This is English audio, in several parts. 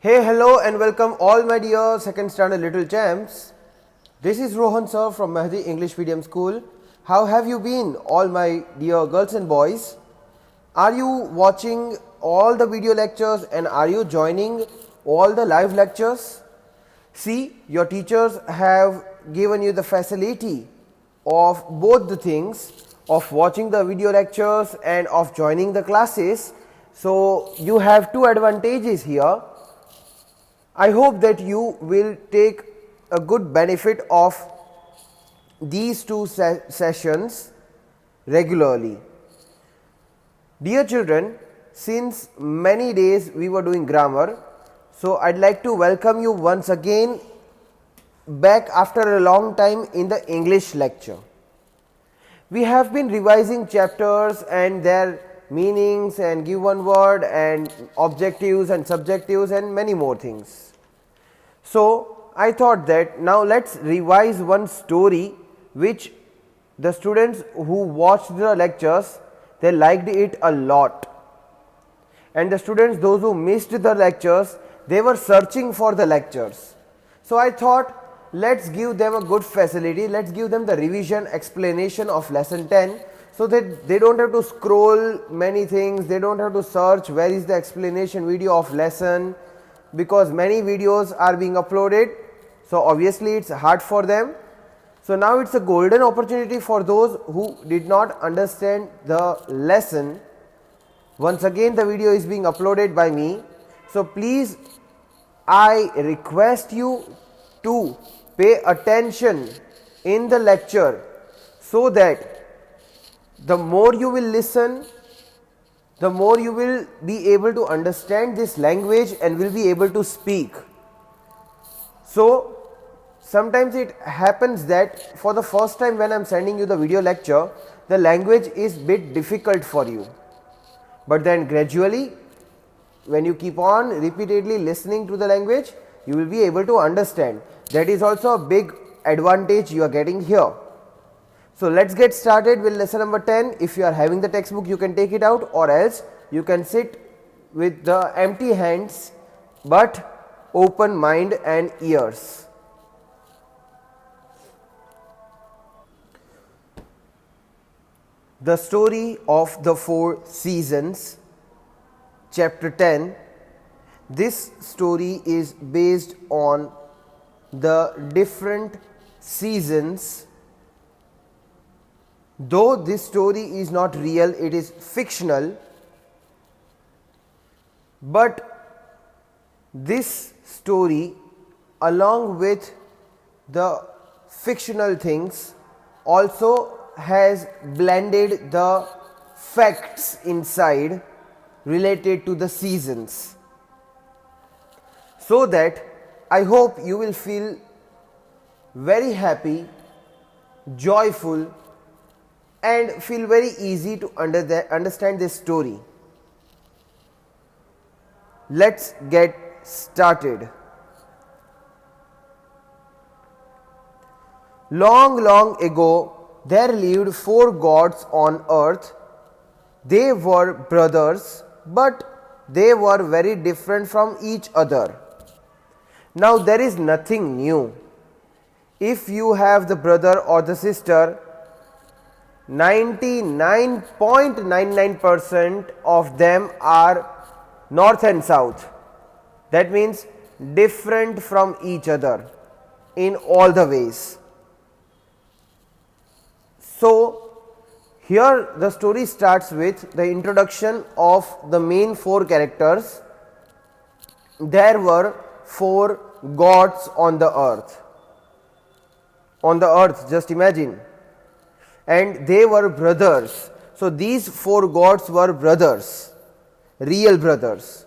Hey, hello and welcome all my dear second standard little champs. This is Rohan sir from Mahdi English Medium School. How have you been, all my dear girls and boys? Are you watching all the video lectures and are you joining all the live lectures? See, your teachers have given you the facility of both the things, of watching the video lectures and of joining the classes. So you have two advantages here. I hope that you will take a good benefit of these two sessions regularly. Dear children, since many days we were doing grammar, so I'd like to welcome you once again back after a long time in the English lecture. We have been revising chapters and their meanings and give one word and objectives and subjectives and many more things. So I thought that now let's revise one story which the students who watched the lectures, they liked it a lot, and the students those who missed the lectures, they were searching for the lectures. So I thought let's give them a good facility, let's give them the revision explanation of lesson 10, so that they don't have to scroll many things, they don't have to search where is the explanation video of lesson, because many videos are being uploaded, so obviously it's hard for them. So now it's a golden opportunity for those who did not understand the lesson. Once again the video is being uploaded by me, so please I request you to pay attention in the lecture, so that the more you will listen, the more you will be able to understand this language and will be able to speak. So sometimes it happens that for the first time when I am sending you the video lecture, the language is bit difficult for you, but then gradually when you keep on repeatedly listening to the language, you will be able to understand. That is also a big advantage you are getting here. So let's get started with lesson number 10. If you are having the textbook, you can take it out, or else you can sit with the empty hands but open mind and ears. The story of the four seasons, chapter 10. This story is based on the different seasons. Though this story is not real, it is fictional, but this story along with the fictional things also has blended the facts inside related to the seasons, so that I hope you will feel very happy, joyful, and feel very easy to understand this story. Let's get started. Long, long ago, there lived four gods on earth. They were brothers, but they were very different from each other. Now there is nothing new. If you have the brother or the sister, 99.99% of them are north and south. That means different from each other in all the ways. So here the story starts with the introduction of the main four characters. There were four gods on the earth. On the earth, just imagine. And they were brothers. So these four gods were brothers, real brothers,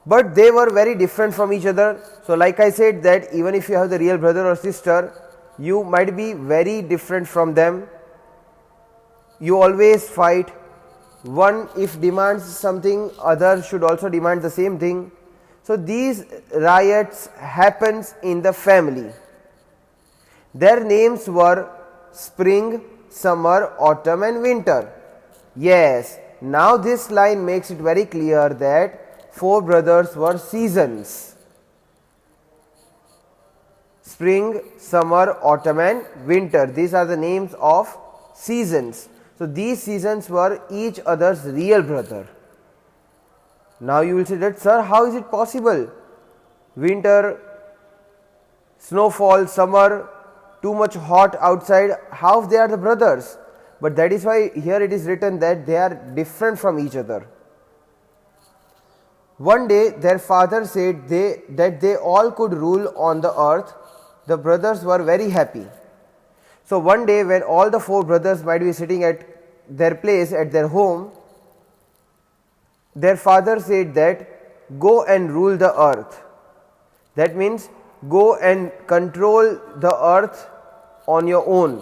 but they were very different from each other. So like I said, that even if you have the real brother or sister, you might be very different from them. You always fight. One if demands something, other should also demand the same thing. So these riots happens in the family. Their names were spring, summer, autumn and winter. Yes, now this line makes it very clear that four brothers were seasons: spring, summer, autumn and winter. These are the names of seasons. So these seasons were each other's real brother. Now you will say that, sir, how is it possible? Winter, snowfall, summer, too much hot outside, how they are the brothers? But that is why here it is written that they are different from each other. One day their father said that they all could rule on the earth. The brothers were very happy. So one day when all the four brothers might be sitting at their place, at their home, their father said that, go and rule the earth. That means go and control the earth on your own.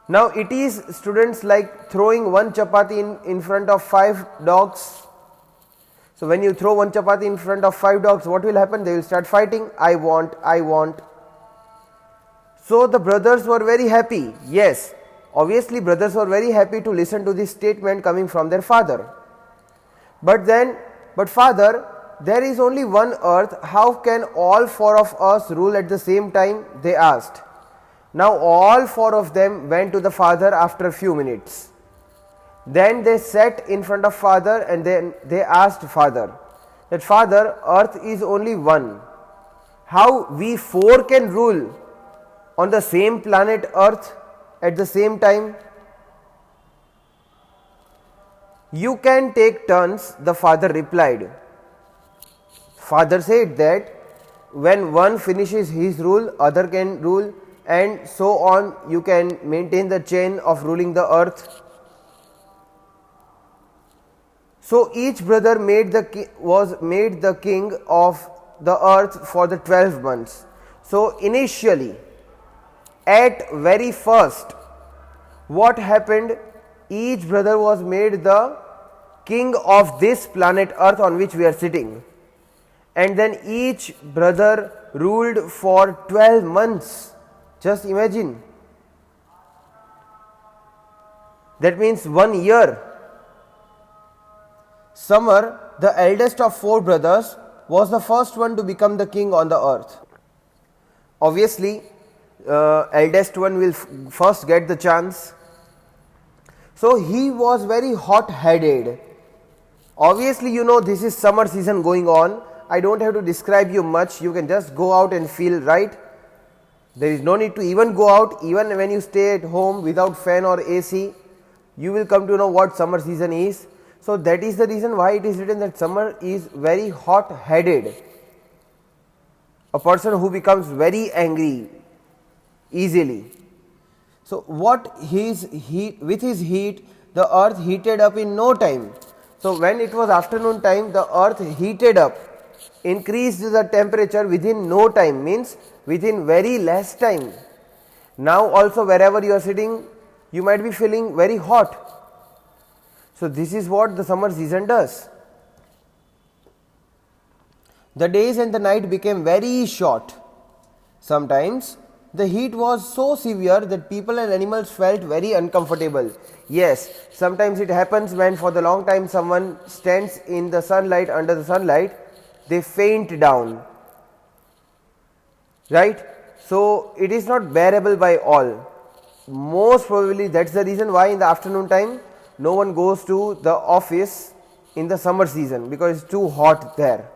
Now it is, students, like throwing one chapati in front of 5 dogs. So when you throw one chapati in front of 5 dogs, what will happen? They will start fighting. I want, I want. So the brothers were very happy. Yes, obviously brothers were very happy to listen to this statement coming from their father. But father, there is only one earth. How can all four of us rule at the same time? They asked. Now all four of them went to the father after a few minutes. Then they sat in front of father and then they asked father that, father, earth is only one. How we four can rule on the same planet earth at the same time? You can take turns, the father replied. Father said that when one finishes his rule, other can rule, and so on. You can maintain the chain of ruling the earth. So each brother was made the king of the earth for the 12 months. So initially, at very first, what happened? Each brother was made the king of this planet earth on which we are sitting. And then each brother ruled for 12 months. Just imagine. That means 1 year. Samar, the eldest of 4 brothers, was the first one to become the king on the earth. Obviously, eldest one will first get the chance. So he was very hot-headed. Obviously, you know, this is summer season going on. I don't have to describe you much. You can just go out and feel, right? There is no need to even go out. Even when you stay at home without fan or AC, you will come to know what summer season is. So that is the reason why it is written that summer is very hot-headed. A person who becomes very angry easily. So what with his heat, the earth heated up in no time. So when it was afternoon time, the earth heated up, increased the temperature within no time, means within very less time. Now also wherever you are sitting, you might be feeling very hot. So this is what the summer season does. The days and the night became very short. Sometimes the heat was so severe that people and animals felt very uncomfortable. Yes, sometimes it happens when for the long time someone stands in the sunlight, under the sunlight, they faint down. Right? So it is not bearable by all. Most probably that's the reason why in the afternoon time no one goes to the office in the summer season, because it's too hot there.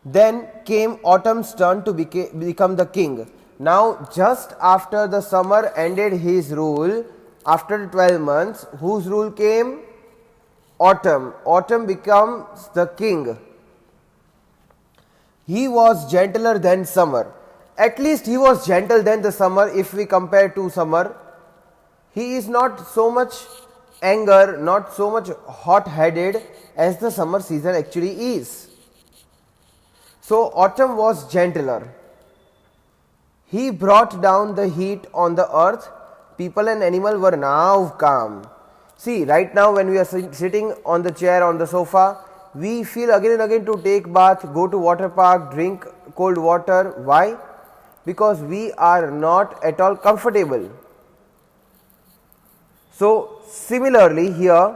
Then came autumn's turn to become the king. Now just after the summer ended his rule, after 12 months, whose rule came? Autumn. Autumn becomes the king. He was gentler than summer. At least he was gentle than the summer if we compare to summer. He is not so much anger, not so much hot-headed as the summer season actually is. So autumn was gentler. He brought down the heat on the earth. People and animals were now calm. See, right now when we are sitting on the chair, on the sofa, we feel again and again to take bath, go to water park, drink cold water. Why? Because we are not at all comfortable. So, similarly here,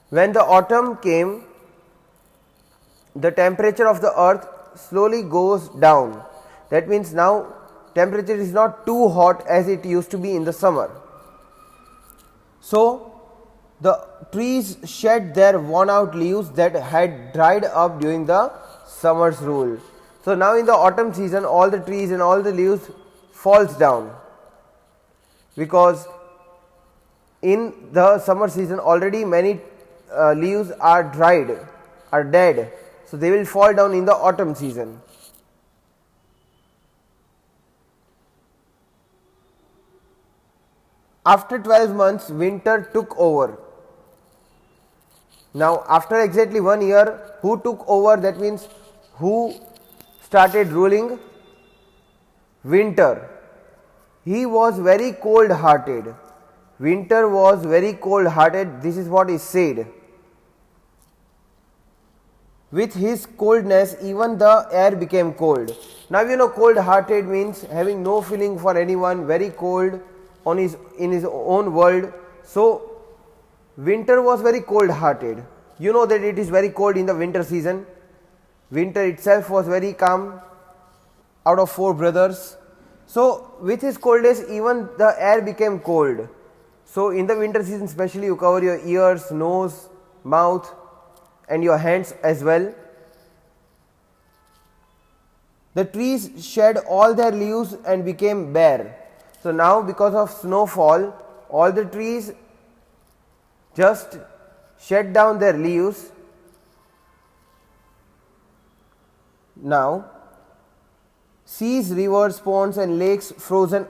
when the autumn came, the temperature of the earth slowly goes down. That means now temperature is not too hot as it used to be in the summer. So, the trees shed their worn out leaves that had dried up during the summer's rule. So, now in the autumn season all the trees and all the leaves falls down, because in the summer season already many leaves are dried, are dead. So, they will fall down in the autumn season. After 12 months, winter took over. Now, after exactly 1 year, who took over? That means who started ruling? Winter. He was very cold hearted. Winter was very cold hearted. This is what is said. With his coldness, even the air became cold. Now, you know, cold hearted means having no feeling for anyone, very cold in his own world. So, winter was very cold hearted. You know that it is very cold in the winter season. Winter itself was very calm out of 4 brothers. So, with his coldness, even the air became cold. So, in the winter season especially, you cover your ears, nose, mouth and your hands as well. The trees shed all their leaves and became bare. So, now because of snowfall, all the trees just shed down their leaves. Now, seas, rivers, ponds and lakes froze to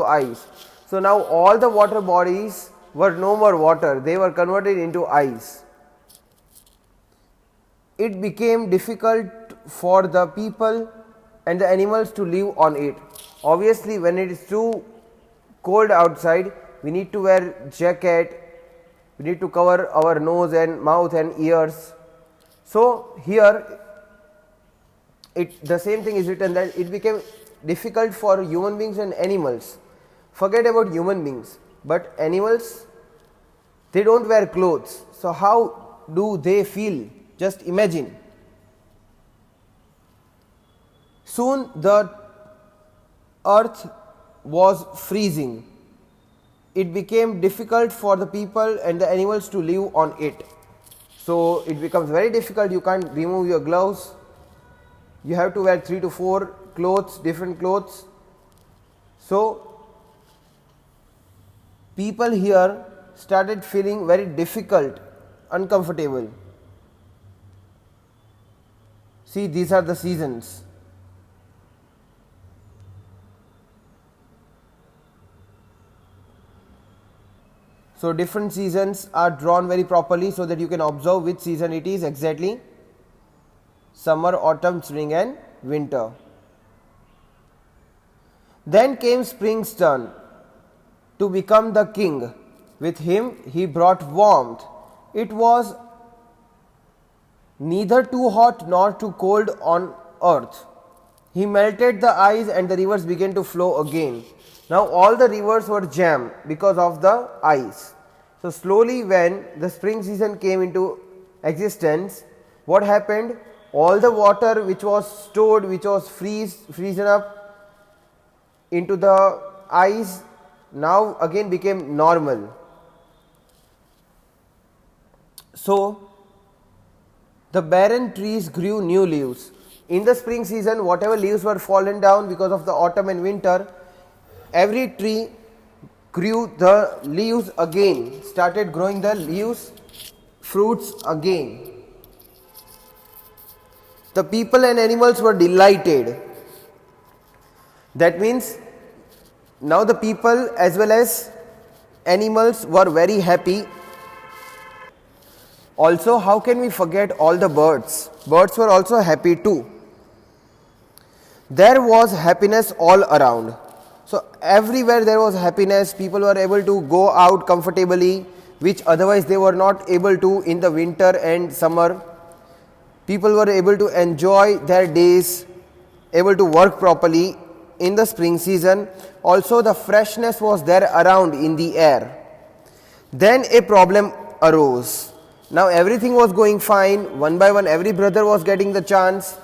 ice. So, now all the water bodies were no more water, they were converted into ice. It became difficult for the people and the animals to live on it. Obviously, when it is too cold outside, we need to wear jacket, we need to cover our nose and mouth and ears. So, here the same thing is written that it became difficult for human beings and animals. Forget about human beings, but animals, they don't wear clothes. So, how do they feel? Just imagine. Soon the earth was freezing. It became difficult for the people and the animals to live on it. So, it becomes very difficult. You can't remove your gloves. You have to wear 3 to 4 clothes, different clothes. So, people here started feeling very difficult, uncomfortable. See, these are the seasons. So, different seasons are drawn very properly so that you can observe which season it is exactly: summer, autumn, spring and winter. Then came spring's turn to become the king. With him he brought warmth. It was neither too hot nor too cold on earth. He melted the ice and the rivers began to flow again. Now all the rivers were jammed because of the ice. So slowly, when the spring season came into existence, what happened? All the water which was stored, which was frozen up into the ice, now again became normal. So the barren trees grew new leaves. In the spring season, whatever leaves were fallen down because of the autumn and winter, every tree grew the leaves again, started growing the leaves, fruits again. The people and animals were delighted. That means now the people as well as animals were very happy. Also, how can we forget all the birds? Birds were also happy too. There was happiness all around. So everywhere there was happiness. People were able to go out comfortably, which otherwise they were not able to in the winter and summer. People were able to enjoy their days, able to work properly in the spring season, also the freshness was there around in the air. Then a problem arose. Now everything was going fine. One by one every brother was getting the chance.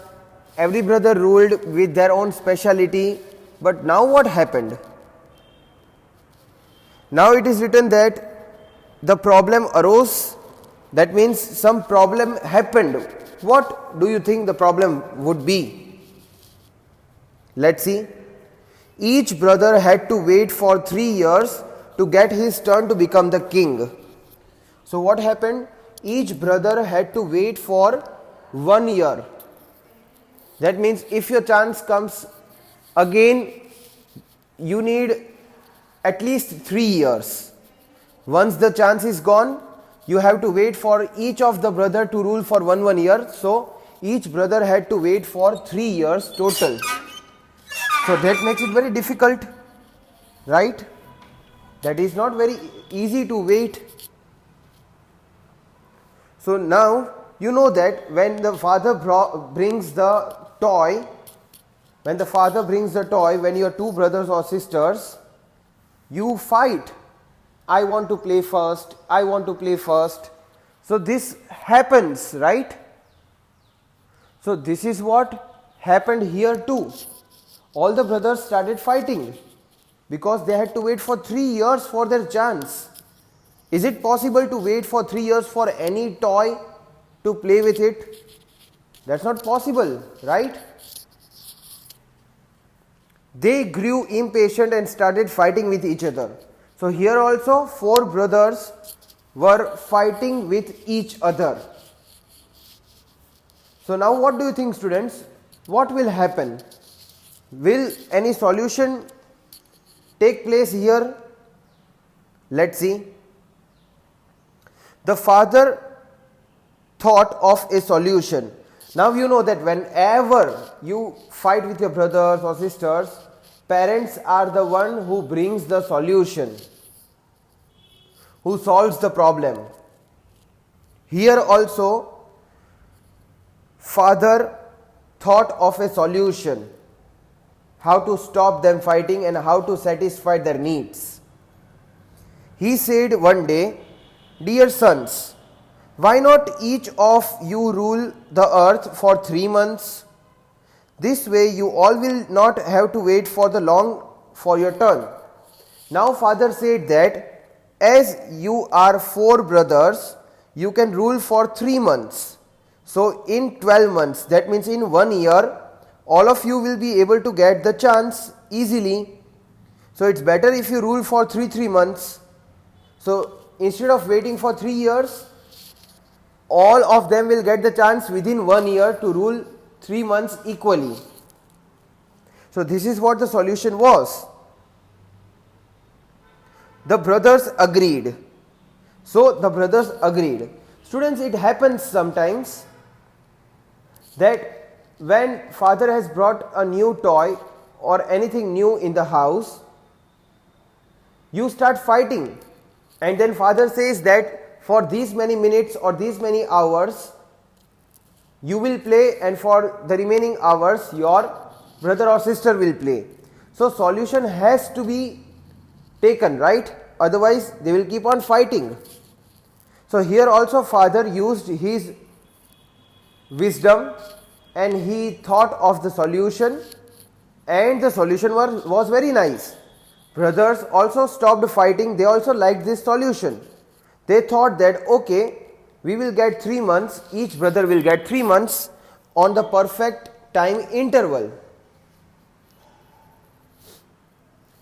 Every brother ruled with their own speciality. But now what happened? Now it is written that the problem arose. That means some problem happened. What do you think the problem would be? Let's see. Each brother had to wait for 3 years to get his turn to become the king. So what happened? Each brother had to wait for 1 year. That means if your chance comes again, you need at least 3 years. Once the chance is gone, you have to wait for each of the brother to rule for 1 year. So each brother had to wait for 3 years total. So that makes it very difficult, right? That is not very easy to wait. So now you know that when the father brings the toy, when your two brothers or sisters, you fight. I want to play first, I want to play first. So this happens, right? So this is what happened here too. All the brothers started fighting because they had to wait for 3 years for their chance. Is it possible to wait for 3 years for any toy to play with it? That's not possible, right? They grew impatient and started fighting with each other. So here also 4 brothers were fighting with each other. So now what do you think, students? What will happen? Will any solution take place here? Let's see. The father thought of a solution. Now you know that whenever you fight with your brothers or sisters, parents are the one who brings the solution, who solves the problem. Here also, father thought of a solution, how to stop them fighting and how to satisfy their needs. He said one day, "Dear sons, why not each of you rule the earth for 3 months? This way you all will not have to wait for your turn." Now father said that as you are 4 brothers, you can rule for 3 months. So in 12 months, that means in 1 year, all of you will be able to get the chance easily. So it's better if you rule for 3 months. So instead of waiting for 3 years, all of them will get the chance within 1 year to rule 3 months equally. So this is what the solution was. The brothers agreed. So the brothers agreed. Students, it happens sometimes that when father has brought a new toy or anything new in the house, you start fighting, and then father says that for these many minutes or these many hours you will play, and for the remaining hours your brother or sister will play. So solution has to be taken, right? Otherwise they will keep on fighting. So here also father used his wisdom and he thought of the solution, and the solution was very nice. Brothers also stopped fighting. They also liked this solution. They thought that okay, we will get 3 months, each brother will get 3 months on the perfect time interval.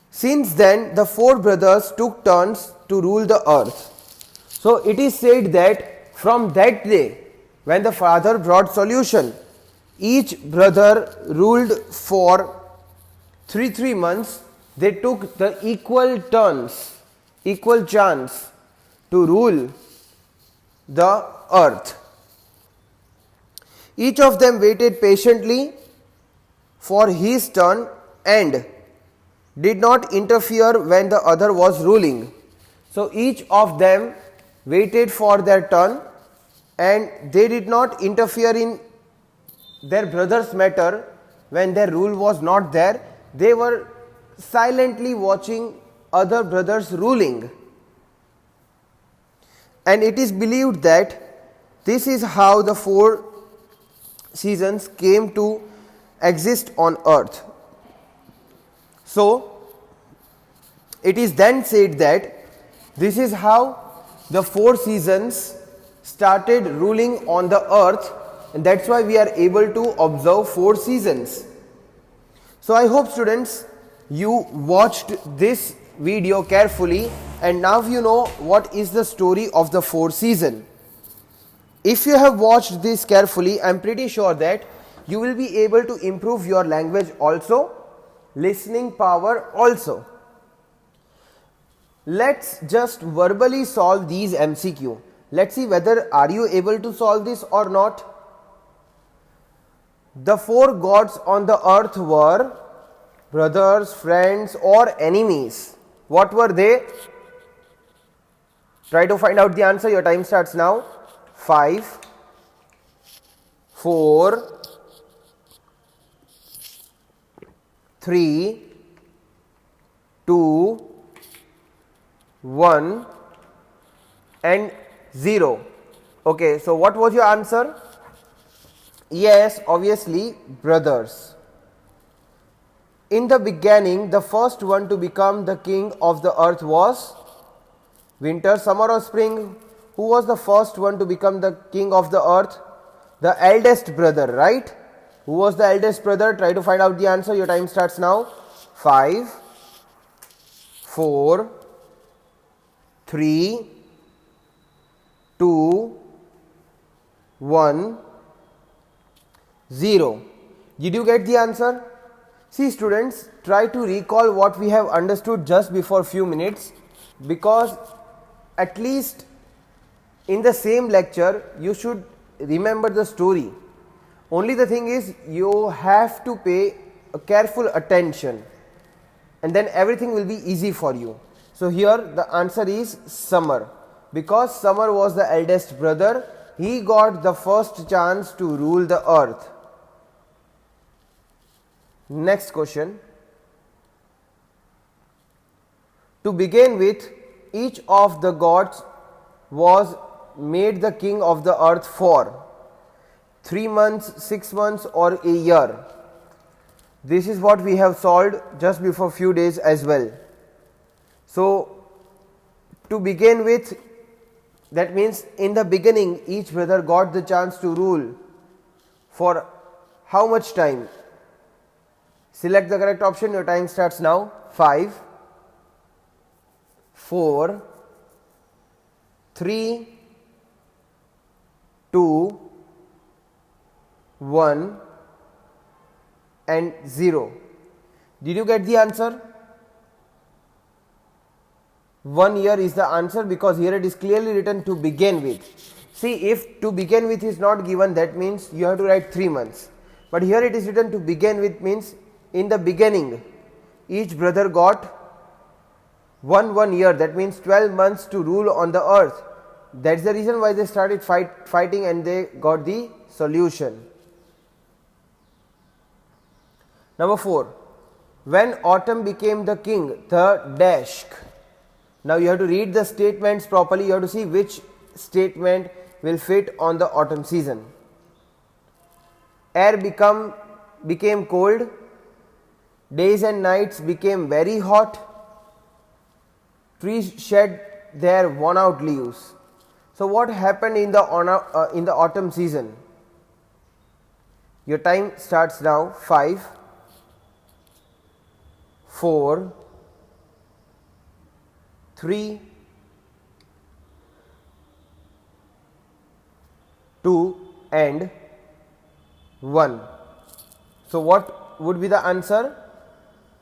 Since then the 4 brothers took turns to rule the earth. So it is said that from that day when the father brought solution, each brother ruled for 3 months. They took the equal turns, equal chance to rule the earth. Each of them waited patiently for his turn and did not interfere when the other was ruling. So each of them waited for their turn and they did not interfere in their brother's matter when their rule was not there. They were silently watching other brothers ruling. And it is believed that this is how the 4 seasons came to exist on earth. So, it is then said that this is how the 4 seasons started ruling on the earth, and that's why we are able to observe 4 seasons. So I hope students you watched this video carefully and now you know what is the story of the 4 season. If you have watched this carefully, I am pretty sure that you will be able to improve your language also, listening power also. Let's just verbally solve these MCQ. Let's see whether are you able to solve this or not. The 4 gods on the earth were brothers, friends or enemies. What were they? Try to find out the answer. Your time starts now. 5, 4, 3, 2, 1 and 0. Okay, so what was your answer? Yes, obviously brothers. In the beginning, the first one to become the king of the earth was winter, summer or spring? Who was the first one to become the king of the earth? The eldest brother, right? Who was the eldest brother? Try to find out the answer. Your time starts now. 5, 4, 3, 2, 1, 0. Did you get the answer? See students, try to recall what we have understood just before few minutes, because at least in the same lecture you should remember the story. Only the thing is you have to pay a careful attention and then everything will be easy for you. So here the answer is Summer, because Summer was the eldest brother. He got the first chance to rule the earth. Next question. To begin with, each of the gods was made the king of the earth for 3 months, 6 months or a year. This is what we have solved just before few days as well. So to begin with, that means in the beginning each brother got the chance to rule for how much time? Select the correct option. Your time starts now. 5, 4, 3, 2, 1 and 0. Did you get the answer? 1 year is the answer, because here it is clearly written to begin with. See, if to begin with is not given, that means you have to write 3 months. But here it is written to begin with, means in the beginning each brother got 1 year, that means 12 months to rule on the earth. That's the reason why they started fighting and they got the solution. Number 4. When autumn became the king, the dash. Now you have to read the statements properly. You have to see which statement will fit on the autumn season. Air became cold. Days and nights became very hot. Trees shed their worn out leaves. So what happened in the autumn season? Your time starts now. 5, 4, 3, 2 and 1. So what would be the answer?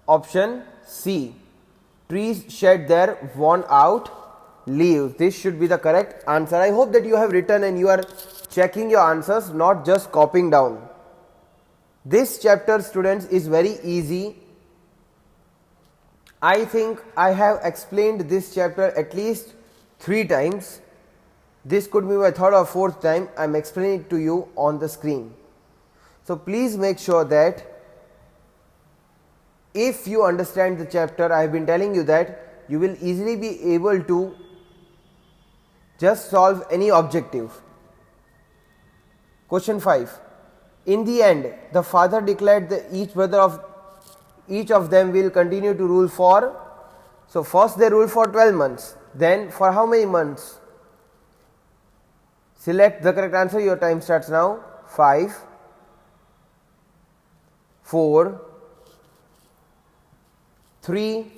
Option C. Trees shed their worn out leaves. This should be the correct answer. I hope that you have written and you are checking your answers, not just copying down. This chapter, students, is very easy. I think I have explained this chapter at least 3 times. This could be my 3rd or 4th time I am explaining it to you on the screen. So please make sure that If you understand the chapter, I have been telling you that you will easily be able to just solve any objective. Question 5. In the end, the father declared that each of them will continue to rule for. So first they rule for 12 months. Then for how many months? Select the correct answer. Your time starts now. 5, 4, 3,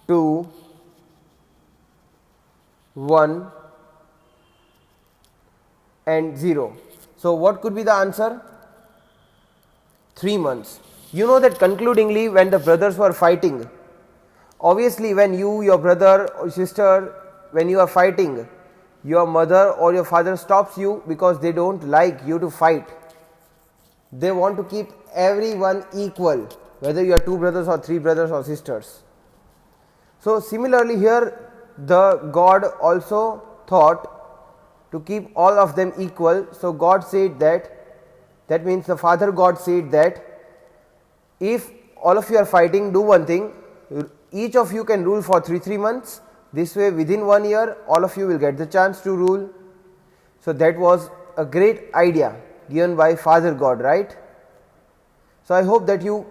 2, 1 and 0. So what could be the answer? 3 months. You know that concludingly, when the brothers were fighting, obviously when you, your brother or sister, when you are fighting, your mother or your father stops you because they don't like you to fight. They want to keep everyone equal, whether you are 2 brothers or 3 brothers or sisters. So similarly here the God also thought to keep all of them equal. So God said that means the Father God said that if all of you are fighting, do one thing, each of you can rule for 3 months. This way within 1 year all of you will get the chance to rule. So that was a great idea given by Father God, right? So I hope that you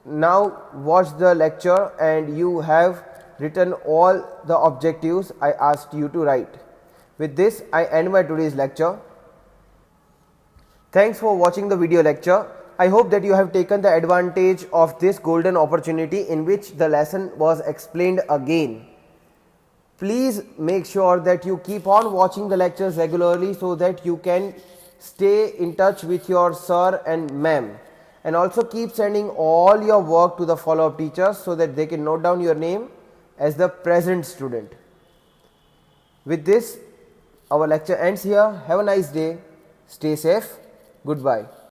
now watch the lecture and you have written all the objectives I asked you to write. With this I end my today's lecture. Thanks for watching the video lecture. I hope that you have taken the advantage of this golden opportunity in which the lesson was explained again. Please make sure that you keep on watching the lectures regularly so that you can stay in touch with your sir and ma'am, and also keep sending all your work to the follow-up teachers so that they can note down your name as the present student. With this, our lecture ends here. Have a nice day. Stay safe. Goodbye.